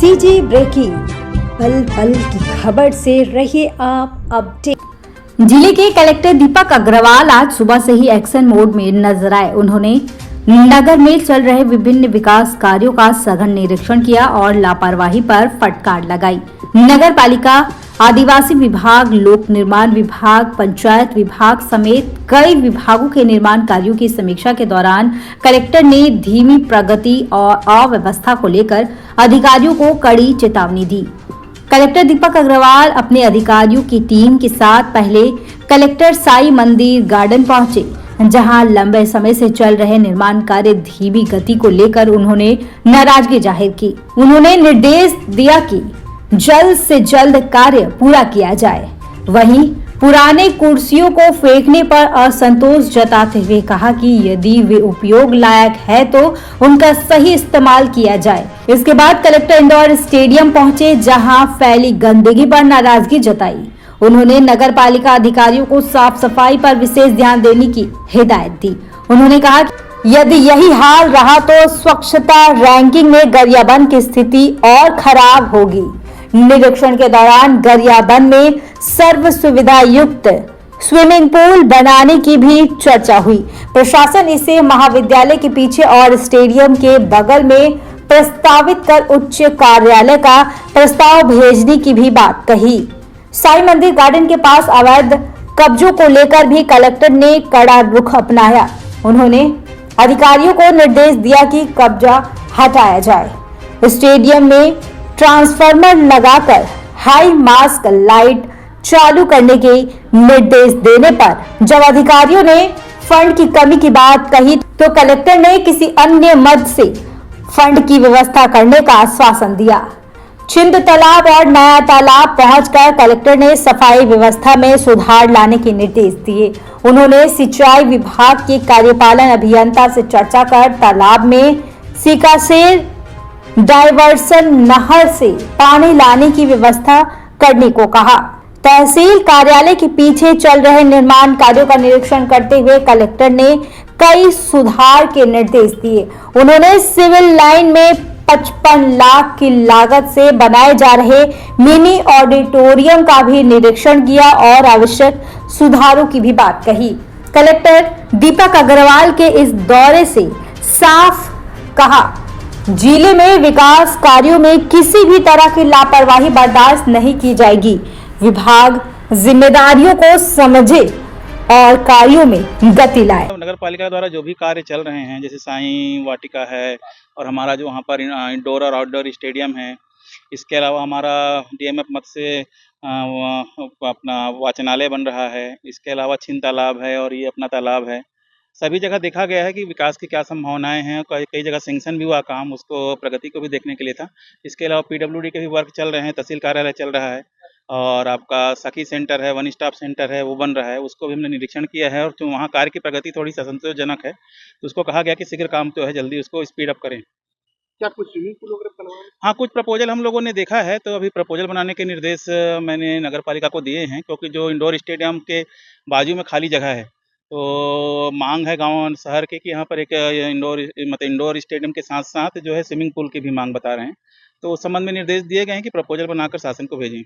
CG breaking, पल पल की खबर से रहिए आप अपडेट। जिले के कलेक्टर दीपक अग्रवाल आज सुबह से ही एक्शन मोड में नजर आए। उन्होंने नगर में चल रहे विभिन्न विकास कार्यों का सघन निरीक्षण किया और लापरवाही पर फटकार लगाई। नगर पालिका, आदिवासी विभाग, लोक निर्माण विभाग, पंचायत विभाग समेत कई विभागों के निर्माण कार्यों की समीक्षा के दौरान कलेक्टर ने धीमी प्रगति और अव्यवस्था को लेकर अधिकारियों को कड़ी चेतावनी दी। कलेक्टर दीपक अग्रवाल अपने अधिकारियों की टीम के साथ पहले कलेक्टर साई मंदिर गार्डन पहुंचे, जहां लंबे समय से चल रहे निर्माण कार्य धीमी गति को लेकर उन्होंने नाराजगी जाहिर की। उन्होंने निर्देश दिया कि जल्द से जल्द कार्य पूरा किया जाए। वहीं पुराने कुर्सियों को फेंकने पर असंतोष जताते हुए कहा कि यदि वे उपयोग लायक है तो उनका सही इस्तेमाल किया जाए। इसके बाद कलेक्टर इंडोर स्टेडियम पहुंचे, जहां फैली गंदगी पर नाराजगी जताई। उन्होंने नगर पालिका अधिकारियों को साफ सफाई पर विशेष ध्यान देने की हिदायत दी। उन्होंने कहा कि यदि यही हाल रहा तो स्वच्छता रैंकिंग में गरियाबंद की स्थिति और खराब होगी। निरीक्षण के दौरान गरियाबंद में सर्व सुविधा युक्त स्विमिंग पूल बनाने की भी चर्चा हुई। प्रशासन इसे महाविद्यालय के पीछे और स्टेडियम के बगल में प्रस्तावित कर उच्च कार्यालय का प्रस्ताव भेजने की भी बात कही। साई मंदिर गार्डन के पास अवैध कब्जों को लेकर भी कलेक्टर ने कड़ा रुख अपनाया। उन्होंने अधिकारियों को निर्देश दिया कि कब्जा हटाया जाए। स्टेडियम में ट्रांसफार्मर लगाकर हाई मास्क लाइट चालू करने के निर्देश देने पर जब अधिकारियों ने फंड की कमी की बात कही तो कलेक्टर ने किसी अन्य मद से फंड की व्यवस्था करने का आश्वासन दिया। छिंद तालाब और नया तालाब पहुंचकर कलेक्टर ने सफाई व्यवस्था में सुधार लाने के निर्देश दिए। उन्होंने सिंचाई विभाग के कार्यपालन अभियंता से चर्चा कर तालाब में सिकासेर डायवर्सन नहर से पानी लाने की व्यवस्था करने को कहा। तहसील कार्यालय के पीछे चल रहे निर्माण कार्यों का निरीक्षण करते हुए कलेक्टर ने कई सुधार के निर्देश दिए। उन्होंने सिविल लाइन में 55 लाख की लागत से बनाए जा रहे मिनी ऑडिटोरियम का भी निरीक्षण किया और आवश्यक सुधारों की भी बात कही। कलेक्टर दीपक अग्रवाल के इस दौरे से साफ कहा, जिले में विकास कार्यों में किसी भी तरह की लापरवाही बर्दाश्त नहीं की जाएगी। विभाग जिम्मेदारियों को समझे और कार्यों में गति लाए। नगर पालिका द्वारा जो भी कार्य चल रहे हैं, जैसे साईं वाटिका है और हमारा जो वहाँ पर इंडोर और आउटडोर स्टेडियम है, इसके अलावा हमारा डीएमएफ मत से अपना वाचनालय बन रहा है, इसके अलावा छिंद तालाब है और ये अपना तालाब है। सभी जगह देखा गया है कि विकास की क्या संभावनाएं हैं। कई जगह सैंक्शन भी हुआ काम, उसको प्रगति को भी देखने के लिए था। इसके अलावा पीडब्ल्यूडी के भी वर्क चल रहे हैं, तहसील कार्यालय चल रहा है और आपका सखी सेंटर है, वन स्टॉप सेंटर है, वो बन रहा है, उसको भी हमने निरीक्षण किया है। और वहाँ कार्य की प्रगति थोड़ी असंतोषजनक है, तो उसको कहा गया कि शीघ्र काम जो है जल्दी उसको स्पीड अप करें। क्या कुछ स्विमिंग पूल वगैरह बनवाए? हाँ, कुछ प्रपोजल हम लोगों ने देखा है, तो अभी प्रपोजल बनाने के निर्देश मैंने नगर पालिका को दिए हैं, क्योंकि जो इंडोर स्टेडियम के बाजू में खाली जगह है, तो मांग है गांव शहर के कि यहाँ पर एक इंडोर स्टेडियम के साथ साथ जो है स्विमिंग पूल की भी मांग बता रहे हैं। तो उस संबंध में निर्देश दिए गए हैं कि प्रपोजल बनाकर शासन को भेजें।